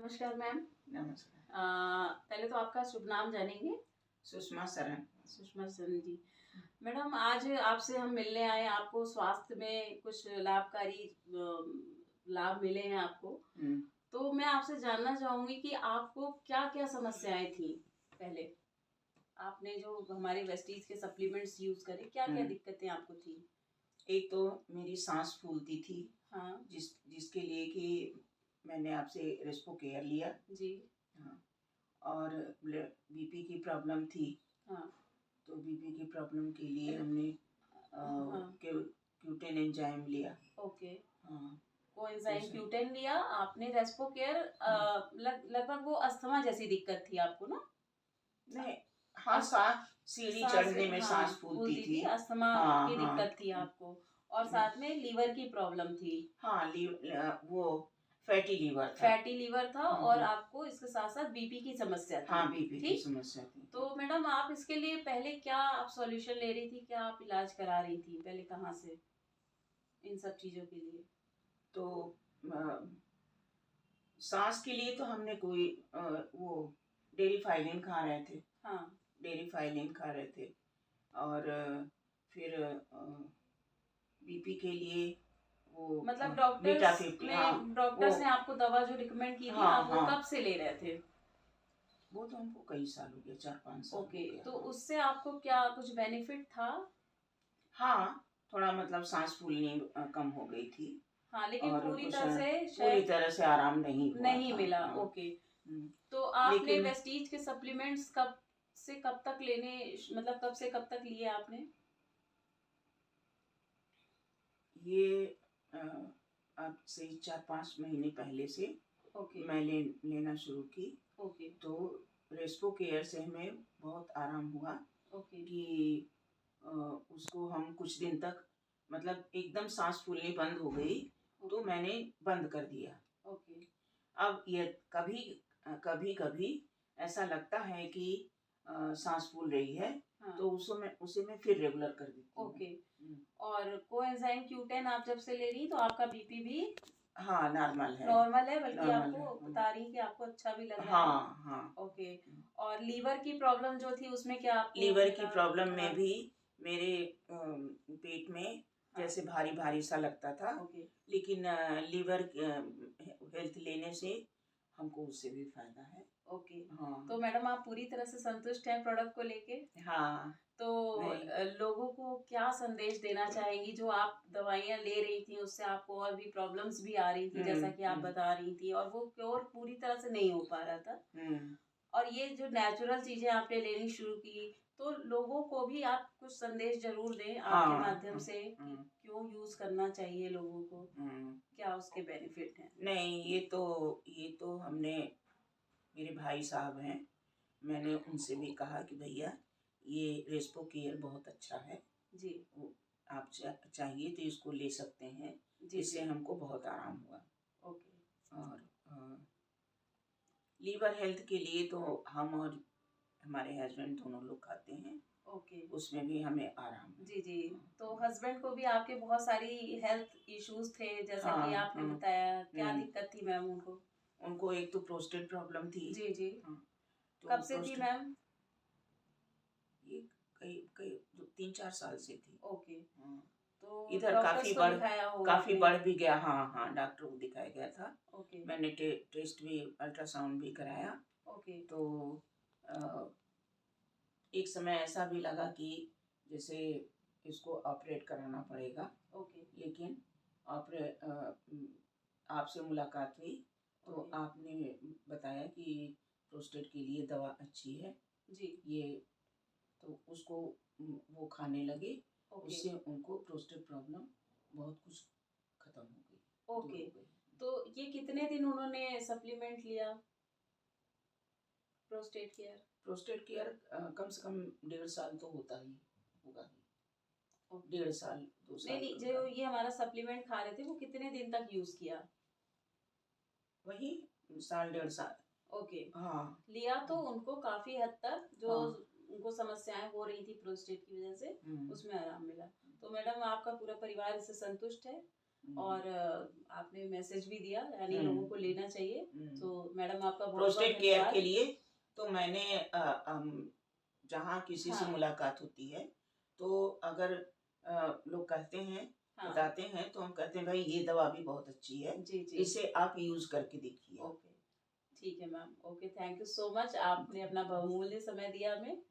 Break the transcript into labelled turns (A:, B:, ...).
A: नमस्कार मैम।
B: नमस्कार।
A: पहले तो आपका शुभ नाम जानेंगे।
B: सुषमा शरण।
A: सुषमा सरन जी। मैडम आज आपसे हम मिलने आए, आपको स्वास्थ्य में कुछ लाभकारी लाभ मिले हैं आपको।
B: हम्म,
A: तो मैं आपसे जानना चाहूंगी कि आपको क्या क्या समस्याएं थी। पहले आपने जो हमारे वेस्टीज के सप्लीमेंट्स यूज करे, क्या क्या
B: हम्म।
A: दिक्कतें आपको थी।
B: एक तो मेरी सांस फूलती थी,
A: हाँ
B: जिसके लिए कि मैंने आपसे रेस्पो केयर लिया।
A: जी।
B: हाँ। और बीपी की प्रॉब्लम थी,
A: हाँ
B: तो बीपी की प्रॉब्लम के लिए हमने
A: हाँ।
B: क्यूटेन एंजाइम लिया।
A: ओके।
B: हाँ।
A: कोएंजाइम
B: उसे-
A: क्यूटेन लिया आपने, रेस्पो केयर।
B: हाँ।
A: लगभग वो अस्थमा जैसी दिक्कत थी आपको ना।
B: नहीं। हाँ,
A: अस-
B: सांस सीढ़ी
A: सांस
B: चढ़ने में
A: हाँ
B: सांस फूलती थी।
A: अस्थमा
B: हाँ
A: की
B: हाँ।
A: दिक्कत थी आपको। और साथ में लीवर की प्रॉब्लम थी।
B: हाँ, वो फैटी लीवर था।
A: फैटी लीवर था और आपको इसके साथ साथ बीपी की समस्या थी।
B: हाँ, बीपी की
A: ठीक।
B: समस्या थी।
A: तो मैडम आप इसके लिए पहले क्या आप सॉल्यूशन ले रही थी, क्या आप इलाज करा रही थी पहले, कहाँ से इन सब चीजों के लिए।
B: तो सांस के लिए तो हमने कोई वो डेरी फाइलिन खा रहे थे।
A: हाँ
B: डेरी फाइलिन खा रहे थे। और फिर बीपी के लिए वो
A: मतलब
B: बीटा 50। हाँ। वो
A: डॉक्टर्स ने आपको दवा जो रिकमेंड की थी,
B: हाँ
A: आप वो
B: हाँ,
A: कब से ले रहे थे।
B: वो तो हमको कई साल हो गया, 4-5 साल
A: ओके।
B: हो गया।
A: तो
B: हाँ।
A: उससे आपको क्या कुछ बेनिफिट था।
B: हाँ, थोड़ा मतलब सांस फूलनी कम हो गई थी।
A: हाँ लेकिन
B: और
A: पूरी
B: कुछ
A: तरह से
B: पूरी
A: शायद
B: तरह से आराम नहीं हुआ
A: नहीं
B: था।
A: मिला।
B: हाँ।
A: ओके।
B: हम्म,
A: तो आपने
B: लेकिन
A: वेस्टीज के सप्लीमेंट्स कब से कब तक लेने, मतलब कब से कब तक लिए आपने।
B: ये अ, अब से 4-5 महीने पहले से
A: ओके।
B: मैं लेना शुरू की।
A: ओके।
B: तो रेस्पो केयर से हमें बहुत आराम हुआ
A: ओके।
B: कि अ, उसको हम कुछ दिन तक, मतलब एकदम सांस फूलनी बंद हो गई तो मैंने बंद कर दिया।
A: ओके।
B: अब ये कभी कभी कभी ऐसा लगता है कि सांस फूल रही है,
A: हाँ।
B: तो उसे मैं फिर रेगुलर कर देती हूँ।
A: ओके। और कोएंजाइम क्यूटेन आप जब से ले रही तो आपका बीपी भी
B: हाँ, नॉर्मल है।
A: नॉर्मल है, बल्कि
B: नॉर्मल
A: आपको
B: है।
A: बता रही कि आपको अच्छा भी लग रहा है।
B: हाँ हाँ।
A: ओके। और लीवर की प्रॉब्लम जो थी उसमें क्या आपको
B: लीवर की
A: मिला?
B: प्रॉब्लम में
A: हाँ।
B: भी मेरे पेट में जैसे भारी भारी सा लगता था।
A: ओके।
B: लेकिन लीवर हेल्थ लेने से हमको उससे भी फायदा है।
A: ओके।
B: हाँ।
A: तो मैडम आप पूरी तरह से संतुष्ट हैं प्रोडक्ट को लेके।
B: हाँ।
A: तो
B: नहीं।
A: लोगों को क्या संदेश देना चाहेंगी, जो आप दवाइयाँ ले रही थी उससे आपको और भी प्रॉब्लम्स भी आ रही थी जैसा कि आप बता रही थी, और वो क्योर पूरी तरह से नहीं हो पा रहा था, और ये जो नेचुरल चीजें आपने लेनी शुरू की, तो लोगों को भी आप कुछ संदेश जरूर दें आपके
B: हाँ
A: माध्यम से कि क्यों यूज करना चाहिए लोगों को, क्या उसके बेनिफिट हैं।
B: नहीं, ये तो हमने, मेरे भाई साहब हैं, मैंने उनसे भी कहा कि भैया ये रेस्पो केयर बहुत अच्छा है
A: जी।
B: आप चाहिए तो इसको ले सकते हैं।
A: जी
B: इससे
A: जी।
B: हमको बहुत आराम हुआ।
A: ओके।
B: और लीवर हेल्थ के लिए तो हम और हमारे हस्बैंड दोनों लोग खाते हैं।
A: ओके।
B: उसमें भी हमें आराम है।
A: जी जी। तो हस्बैंड को भी आपके बहुत सारी हेल्थ इश्यूज थे जैसा कि
B: हाँ
A: आपने
B: हाँ।
A: बताया, क्या दिक्कत थी मैम उनको।
B: उनको एक तो प्रोस्टेट प्रॉब्लम थी।
A: जी जी।
B: हाँ, तो
A: कब से थी मैम।
B: ये कई कई 3-4 साल से थी।
A: ओके।
B: हाँ।
A: तो
B: इधर
A: डॉक्टर्स को दिखाया होगा
B: काफी
A: आपने।
B: बढ़ भी गया। हाँ हाँ, डॉक्टर को दिखाया गया था।
A: ओके।
B: मैंने टेस्ट भी, अल्ट्रासाउंड भी कराया।
A: ओके।
B: तो अ, एक समय ऐसा भी लगा कि जैसे इसको ऑपरेट कराना पड़ेगा।
A: ओके।
B: लेकिन आपसे मुलाकात हुई तो
A: ओके।
B: आपने बताया कि प्रोस्टेट के लिए दवा अच्छी है
A: जी।
B: ये, तो उसको वो खाने लगे।
A: ओके।
B: उससे उनको प्रोस्टेट प्रॉब्लम बहुत कुछ खत्म हो गई, दूर
A: ओके।
B: हो गई।
A: तो ये कितने दिन उन्होंने सप्लीमेंट लिया, prostate care.
B: Prostate care cum से कम 1.5 साल तो होता ही होगा ही। 1.5 साल 2
A: नहीं
B: साल
A: नहीं,
B: का
A: जो
B: होगा।
A: ये हमारा सप्लीमेंट खा रहे थे वो कितने दिन तक यूज किया।
B: वही 1.5 साल 1.5 साल।
A: ओके।
B: हाँ
A: लिया तो उनको काफी हद तक जो
B: हाँ।
A: उनको समस्याएं हो रही थी प्रोस्टेट की वजह से उसमें आराम मिला। तो मैडम आपका पूरा परिवार इससे संतुष्ट है। और आपने मैसेज भी दिया, यानी लोगों को लेना चाहिए। तो मैडम आपका बहुत
B: प्रोस्टेट केयर
A: धन्यवाद।
B: के लिए तो मैंने जहाँ किसी से
A: हाँ।
B: मुलाकात होती है तो अगर लोग कहते हैं,
A: हाँ।
B: बताते हैं, तो हम कहते हैं भाई ये दवा भी बहुत अच्छी है,
A: जी जी।
B: इसे आप यूज करके देखिए।
A: ओके, ठीक है ma'am. Okay, thank you so much, आपने अपना बहुमूल्य समय दिया हमें।